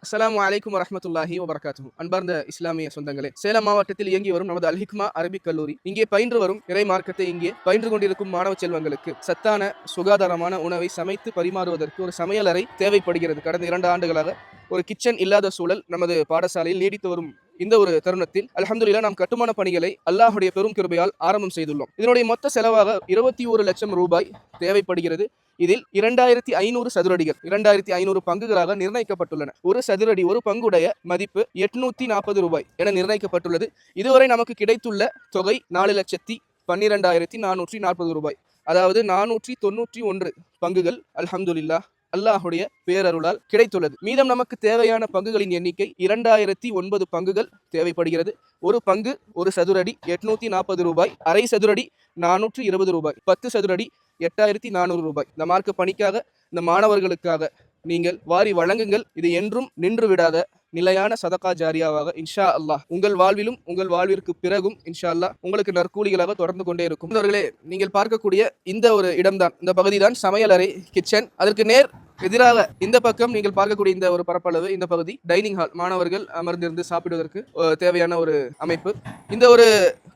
அஸ்ஸலாமு அலைக்கும் வரஹ்மத்துல்லாஹி வபரகாத்துஹு. அன்பார்ந்த இஸ்லாமிய சொந்தங்களே, சேலம் மாவட்டத்தில் இயங்கி வரும் நமது அல் ஹிக்மா அரபிக் கல்லூரி, இங்கே பயின்று வரும் இறை மார்க்கத்தை இங்கே பயின்று கொண்டிருக்கும் மாணவ செல்வங்களுக்கு சத்தான சுகாதாரமான உணவை சமைத்து பரிமாறுவதற்கு ஒரு சமையலறை தேவைப்படுகிறது. கடந்த 2 ஆண்டுகளாக ஒரு கிச்சன் இல்லாத சூழல் நமது பாடசாலையில் நீடித்து வரும் இந்த ஒரு தருணத்தில் அல்ஹம்துலில்லாஹ் நாம் கட்டுமான பணிகளை அல்லாஹுடைய பெரும் கிருபையால் ஆரம்பம் செய்துள்ளோம். இதனுடைய மொத்த செலவாக 21 லட்சம் ரூபாய் தேவைப்படுகிறது. இதில் 2500 சதுரடிகள் 2500 பங்குகளாக நிர்ணயிக்கப்பட்டுள்ளன. ஒரு சதுரடி ஒரு பங்குடைய மதிப்பு 840 ரூபாய் என நிர்ணயிக்கப்பட்டுள்ளது. இதுவரை நமக்கு கிடைத்துள்ள தொகை 4,12,440 ரூபாய். அதாவது 491 பங்குகள் அல்ஹம்துலில்லாஹ் அல்லாஹுடைய பேரருளால் கிடைத்துள்ளது. மீதம் நமக்கு தேவையான பங்குகளின் எண்ணிக்கை 2009 பங்குகள் தேவைப்படுகிறது. ஒரு பங்கு ஒரு சதுரடி 840 ரூபாய், அரை சதுரடி 420 ரூபாய், 10 சதுரடி 8400 ரூபாய். இந்த மார்க்க பணிக்காக, இந்த மாணவர்களுக்காக நீங்கள் வாரி வழங்குங்கள். இது என்றும் நின்று விடாத நிலையான சதகா ஜாரியாவாக இன்ஷா அல்லாஹ் உங்கள் வாழ்விலும் உங்கள் வாழ்விற்கு பிறகும் இன்ஷா அல்லாஹ் உங்களுக்கு நற்கூலிகளாக தொடர்ந்து கொண்டே இருக்கும். அவர்களே, நீங்கள் பார்க்கக்கூடிய இந்த ஒரு இடம்தான், இந்த பகுதிதான் சமையலறை, கிச்சன். அதற்கு நேர் எதிராக இந்த பக்கம் நீங்கள் பார்க்கக்கூடிய இந்த ஒரு பரப்பளவு, இந்த பகுதி டைனிங் ஹால், மாணவர்கள் அமர்ந்திருந்து சாப்பிடுவதற்கு தேவையான ஒரு அமைப்பு. இந்த ஒரு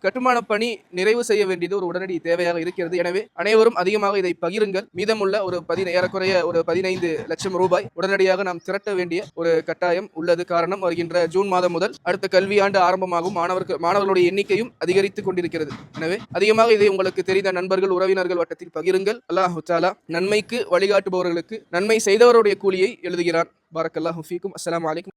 கட்டுமான பணி நிறைவு செய்ய வேண்டியது ஒரு உடனடி தேவையாக இருக்கிறது. எனவே அனைவரும் அதிகமாக இதை பகிருங்கள். மீதமுள்ள ஒரு ஏறக்குறைய ஒரு 15 லட்சம் ரூபாய் உடனடியாக நாம் திரட்ட வேண்டிய ஒரு கட்டாயம் உள்ளது. காரணம், வருகின்ற ஜூன் மாதம் முதல் அடுத்த கல்வியாண்டு ஆரம்பமாகும். மாணவர்களுடைய எண்ணிக்கையும் அதிகரித்துக் கொண்டிருக்கிறது. எனவே அதிகமாக இதை உங்களுக்கு தெரிந்த நண்பர்கள், உறவினர்கள் வட்டத்தில் பகிருங்கள். அல்லாஹ் தஆலா நன்மைக்கு வழிகாட்டுபவர்களுக்கு நன்மை செய்தவருடைய கூலியை எழுதுகிறான். பாரக்கல்லாஹு ஃபீக்கும். அஸ்ஸலாமு அலைக்கும்.